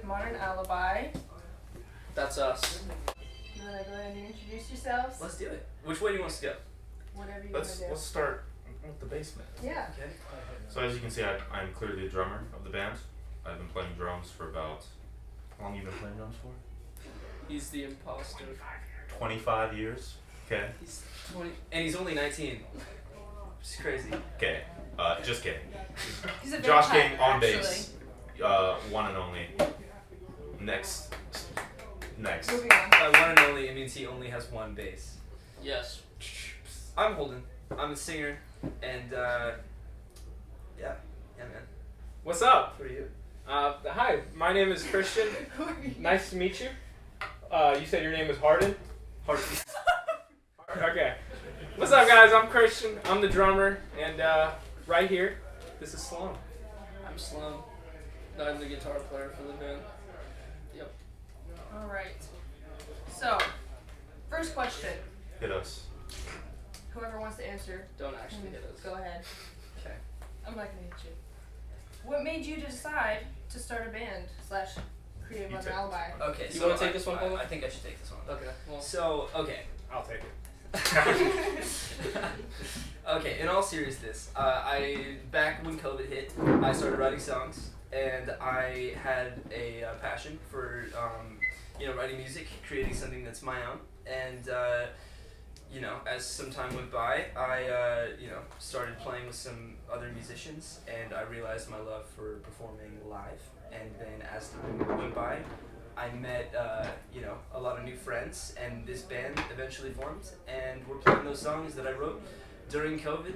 Modern Alibi. That's us. You want to go ahead and introduce yourselves? Let's do it. Which way do you want us to go? Whatever you want to do. Let's start with the basement. Yeah. Okay. So as you can see, I'm clearly the drummer of the band. I've been playing drums for about, how long have you been playing drums for? He's the imposter. 25 years. Okay. He's 20, and he's only 19. It's crazy. Okay. Just kidding. He's a Josh vampire, King on actually. bass. One and only. Next. Moving on. By one and only, it means he only has one bass. Yes. I'm Holden. I'm a singer, and yeah, man. What's up? What are you? Hi, my name is Christian. Who are you? Nice to meet you. You said your name was Harden? Harden. Okay. What's up, guys? I'm Christian. I'm the drummer, and right here, this is Sloan. I'm Slum. I'm the guitar player for the band. Yep. All right. So, first question. Hit us. Whoever wants to answer, Don't actually hit us. go ahead. Okay. I'm not gonna hit you. What made you decide to start a band / create You Modern take Alibi? Okay. You so wanna take this one, I Holden? think I should take this one. Okay. Well, So, okay. I'll take it. Okay, in all seriousness, back when COVID hit, I started writing songs, and I had a passion for, writing music, creating something that's my own, and, as some time went by, I, started playing with some other musicians, and I realized my love for performing live, and then as time went by, I met, a lot of new friends, and this band eventually formed, and we're playing those songs that I wrote during COVID,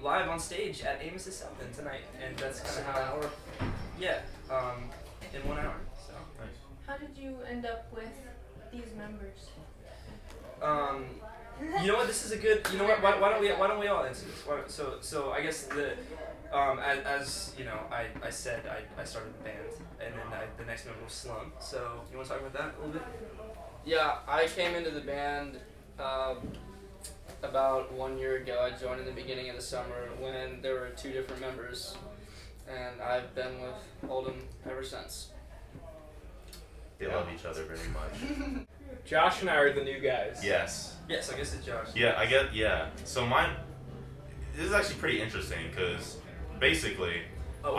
live on stage at Amos Southend tonight, and that's kind of how, in 1 hour, so. Nice. How did you end up with these members? You know what, this is a good, you know what, why don't we all answer this? So I guess as you know, I said I started the band, and then the next member was Slum, so you want to talk about that a little bit? yeah, I came into the band about 1 year ago. I joined in the beginning of the summer when there were 2 different members, and I've been with Holden ever since. They love each other very much. Josh and I are the new guys. Yes. Yes, I guess it's Josh. Yeah. So mine, this is actually pretty interesting because basically, Oh.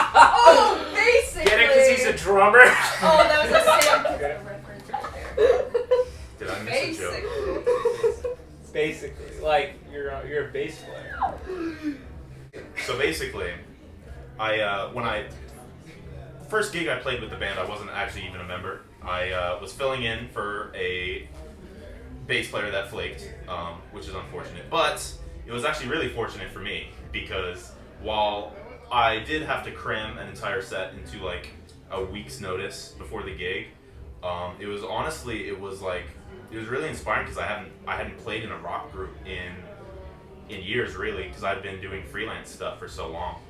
Oh, basically. Get it? Because he's a drummer? Oh, that was a Sam reference right there. did I miss a joke? Basically. Basically. Like, you're a bass player. So basically, first gig I played with the band, I wasn't actually even a member. I was filling in for a bass player that flaked, which is unfortunate. But it was actually really fortunate for me because while I did have to cram an entire set into like a week's notice before the gig, it was really inspiring because I hadn't played in a rock group in years really because I'd been doing freelance stuff for so long.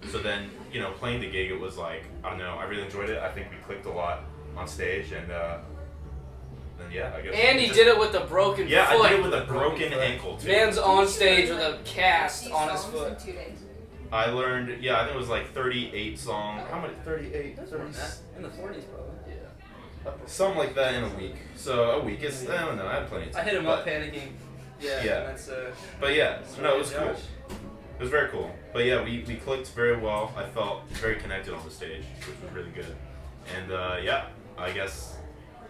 So then, playing the gig, it was like, I don't know, I really enjoyed it. I think we clicked a lot on stage, and then yeah, I guess. And he did it with a broken foot. I did it with a broken ankle too. Man's on stage with a cast These on his songs foot. in 2 days. I learned, I think it was like 38 songs. How many? 38, Those weren't that. In the 40s, probably. Yeah. something like that in a week. So a week is, I don't know, I had plenty of time. I hit him up panicking. Yeah. Yeah. And that's But yeah, no, it was cool. Josh. It was very cool. But yeah, we clicked very well. I felt very connected on the stage, which was really good. And I guess,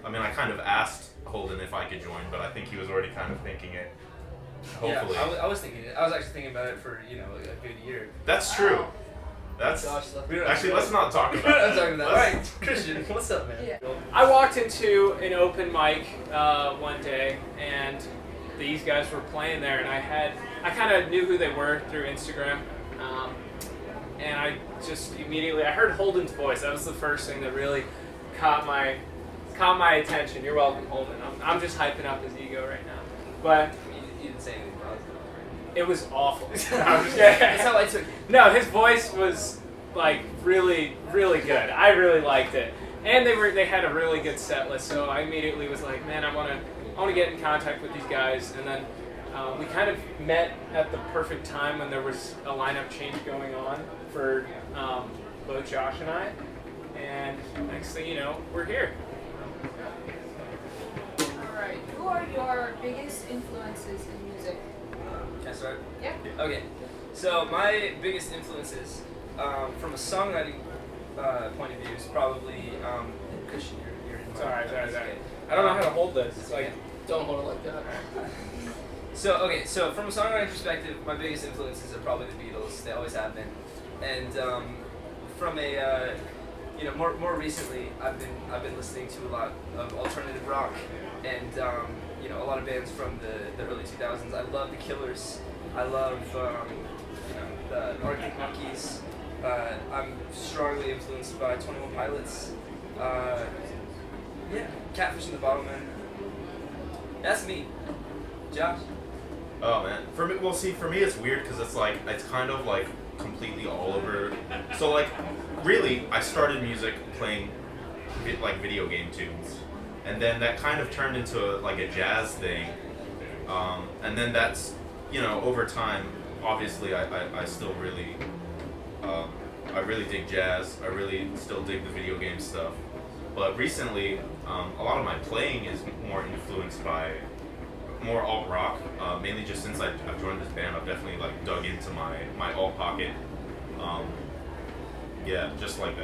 I kind of asked Holden if I could join, but I think he was already kind of thinking it. Hopefully. Yeah, I was thinking it. I was actually thinking about it for, a good year. That's true. That's Josh left. actually, let's not talk We're about not it. talking about that. Alright, Christian, what's up, man? Yeah. I walked into an open mic one day, and these guys were playing there, and I kind of knew who they were through Instagram, and I just immediately, I heard Holden's voice. That was the first thing that really caught my attention. You're welcome, Holden. I'm just hyping up his ego right now, but You didn't say anything positive. it was awful. That's how I took it. No, his voice was like really, really good. I really liked it, and they had a really good set list. So I immediately was like, man, I want to get in contact with these guys. And then we kind of met at the perfect time when there was a lineup change going on for both Josh and I. and next thing you know, we're here. Alright. Who are your biggest influences in music? Can I start? Yeah. Okay. So my biggest influences from a songwriting point of view is probably Christian. You're in It's alright. okay. I don't know how to hold this. It's like, Don't hold it like that. So from a songwriting perspective, my biggest influences are probably the Beatles. They always have been. And from a more recently, I've been listening to a lot of alternative rock, and a lot of bands from the early 2000s. I love the Killers. I love the Arctic Monkeys. I'm strongly influenced by 21 Pilots. Catfish and the Bottlemen. That's me. Josh? Oh man, for me it's weird because it's kind of like completely all over. So like, really, I started music playing video game tunes, and then that kind of turned into a jazz thing, and then that's over time. Obviously, I still really I really dig jazz. I really still dig the video game stuff, but recently, a lot of my playing is more influenced by more alt rock, mainly just since I've joined this band. I've definitely dug into my alt pocket. Just like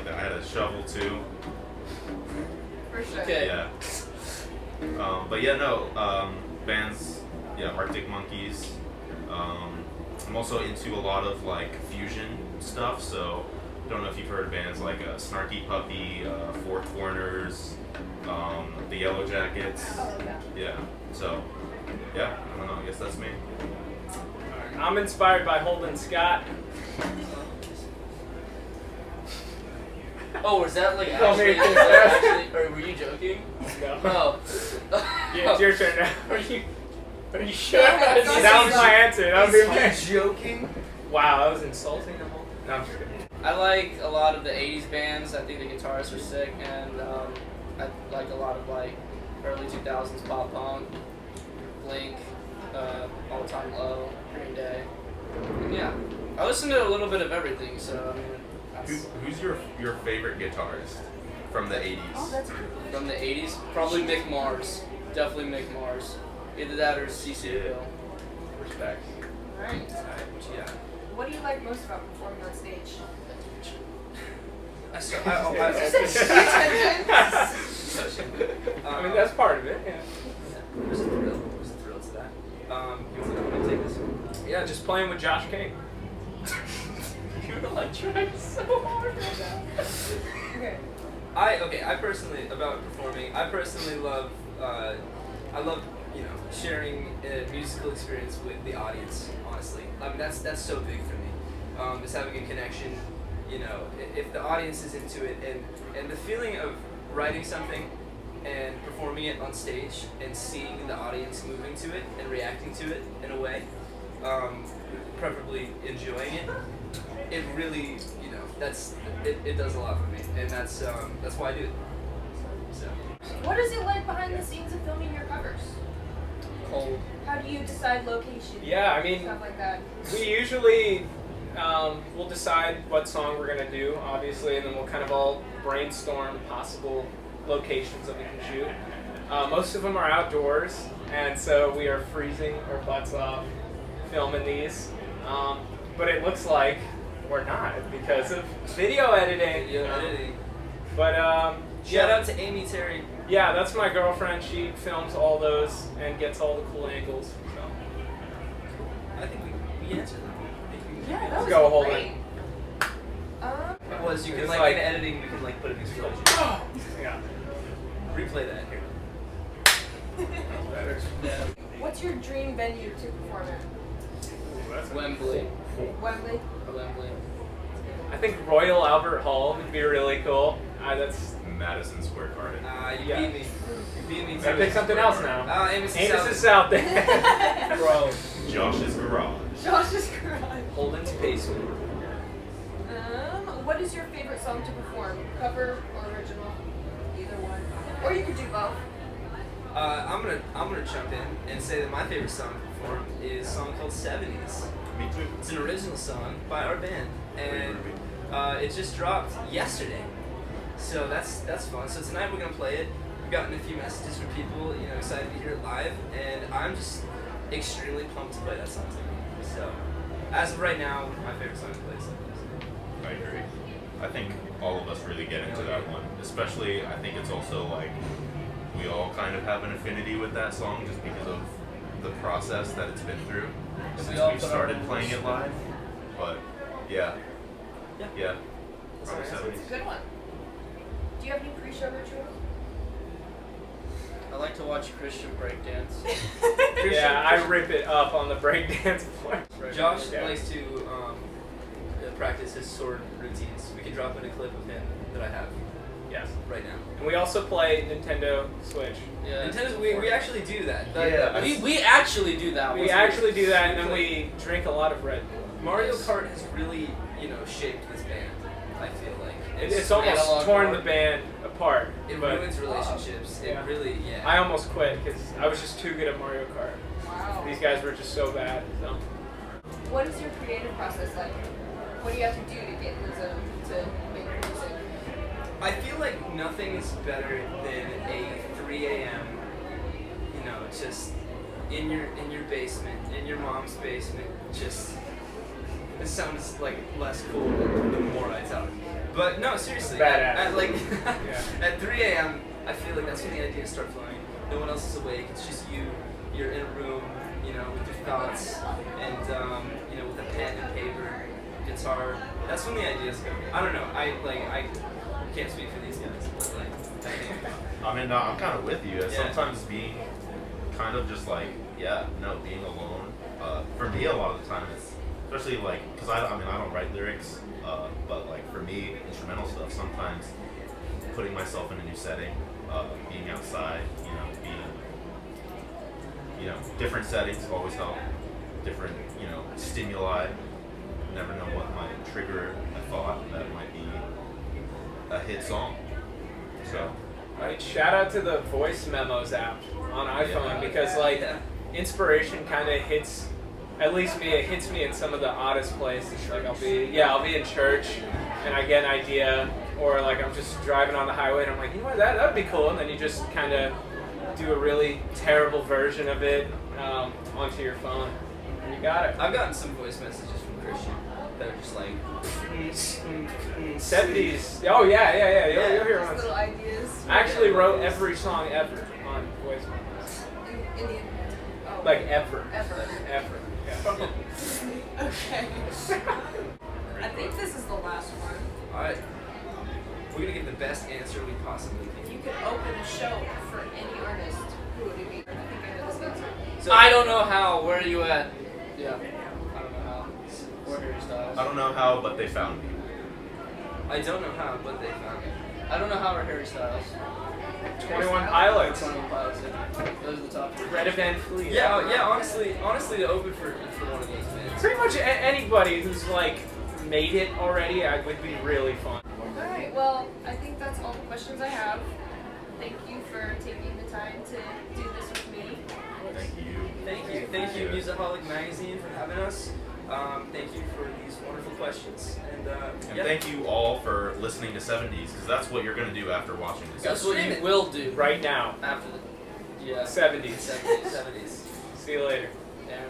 that. I had a shovel too. For sure. Okay. Yeah. Bands. Yeah, Arctic Monkeys. I'm also into a lot of fusion stuff. So I don't know if you've heard of bands like Snarky Puppy, Four Corners, the Yellow Jackets. Oh, yeah. Yeah. So, yeah, I don't know. I guess that's me. I'm inspired by Holden Scott. Oh, was that like Oh, actually? maybe. Was that actually or were you joking? No. No. Yeah, it's your turn now. Are you sure? Yeah, it's That was my answer. That would be my Is he joking? Wow, that was insulting. No, I'm just kidding. I like a lot of the 80s bands. I think the guitarists are sick, and I like a lot of early 2000s pop punk, Blink, All Time Low, Green Day. And yeah, I listen to a little bit of everything. So I mean, that's Who's your favorite guitarist from the 80s? Oh, that's a good question. from the 80s. Probably Mick Mars. Definitely Mick Mars. Either that or CC Hill. Respect. Alright. Alright, what you got? What do you like most about performing on stage? I mean, that's part of it. Yeah. There's a thrill. There's a thrill to that. You want to take this? Yeah, just playing with Josh King. You're trying so hard right now. Okay. I personally about performing. I personally love. I love sharing a musical experience with the audience. Honestly, I mean that's so big for me. Is having a connection. If the audience is into it, and the feeling of writing something and performing it on stage and seeing the audience moving to it and reacting to it in a way, preferably enjoying it. It really, it does a lot for me, and that's why I do it. So. What is it like behind the scenes of filming your covers? Cold. How do you decide location? Yeah, I mean, Stuff like that. we usually we'll decide what song we're gonna do, obviously, and then we'll kind of all brainstorm possible locations that we can shoot. Most of them are outdoors, and so we are freezing our butts off filming these. But it looks like we're not because of video editing. Video editing. But Shout out to Amy Terry. yeah, that's my girlfriend. She films all those and gets all the cool angles. So. I think we answered that. Yeah, that Let's was go, Holden. great. It was you can It's in like- editing we can put an explosion. Yeah. Replay that here. Better. What's your dream venue to perform at? Wembley. Wembley. Wembley. I think Royal Albert Hall would be really cool. That's Madison Square Garden. You Yeah. beat me. You beat me. I to pick it. something else now. Amos Amos is Southend. out there. Bro. Josh's Garage. Josh's garage. Holden's basement. What is your favorite song to perform? Cover or original? Either one. Or you could do both. I'm gonna jump in and say that my favorite song to perform is a song called 70s. Me too. It's an original song by our band, and It just dropped yesterday, so that's fun. So tonight we're gonna play it. We've gotten a few messages from people, excited to hear it live, and I'm just extremely pumped to play that song tonight. So, as of right now, my favorite song to play is Seventies. I agree. I think all of us really get into that one. Especially, I think it's also like we all kind of have an affinity with that song just because of the process that it's been through since all we put our started own playing it live. But yeah, Yeah. probably That's 70s. It's a good one. Do you have any pre-show rituals? I like to watch Christian breakdance. Yeah, I rip it up on the breakdance floor. Josh Yeah. likes to practice his sword routines. We can drop in a clip of him that I have Yes. right now. And we also play Nintendo Switch. Yeah. Nintendo, we actually do that. Yeah. We actually do that. We once actually do that, and then we drink a lot of Red Bull. Mario Kart has really, shaped this band. I feel like It's almost analog torn art. the band apart. it but ruins relationships. Yeah. It really, yeah. I almost quit because I was just too good at Mario Kart. Wow. These guys were just so bad. So. What is your creative process like? What do you have to do to get in the zone to make music? I feel like nothing is better than a 3 a.m. Just in your basement, in your mom's basement. Just it sounds like less cool the more I talk. But no, seriously. Badass. At like Yeah. at 3 a.m. I feel like that's when the ideas start flowing. No one else is awake. It's just you. You're in a room, with your thoughts, and with a pen and paper, guitar. That's when the ideas go. I don't know. I can't speak for these guys, but I think. I mean, no, I'm kind of with you. Yeah. Sometimes being kind of just like, being alone. For me, a lot of the time, it's especially like, because I don't write lyrics, but like for me, instrumental stuff, sometimes putting myself in a new setting, being outside, different settings always help. Different, stimuli. Never know what might trigger a thought that might be a hit song. So. Right, shout out to the voice memos app on iPhone Yeah. because inspiration kind of hits, at least me, it hits me in some of the oddest places. Like I'll be in church and I get an idea, or like I'm just driving on the highway and I'm like, that'd be cool, and then you just kind of do a really terrible version of it onto your phone, and you got it. I've gotten some voice messages from Christian that are just like 70s. Oh yeah. You'll hear Just ones. little ideas. I actually wrote every song ever on voice memos. In the oh. Like ever. Ever. Yeah. Okay. I think this is the last one. Alright. We're gonna give the best answer we possibly If can. you could open a show for any artist, who would it be? I think I know this answer. So, I don't know how. Where are you at? Yeah. I don't know how. Or Harry Styles. I don't know how, but they found me. I don't know how, but they found it. I don't know how or Harry Styles. 21 Pilots. 21 Pilots. Yeah. Those are the top three. Greta Van Fleet. Honestly, to open for one of those bands. Pretty much anybody who's like made it already, would be really fun. Alright, well, I think that's all the questions I have. Thank you for taking the time to do this with me. Thank you. Musaholic Magazine, for having us. Thank you for these wonderful questions. And thank you all for listening to 70s, because that's what you're going to do after watching this. That's what you will do Right now. after the 70s. 70s. See you later. Yeah.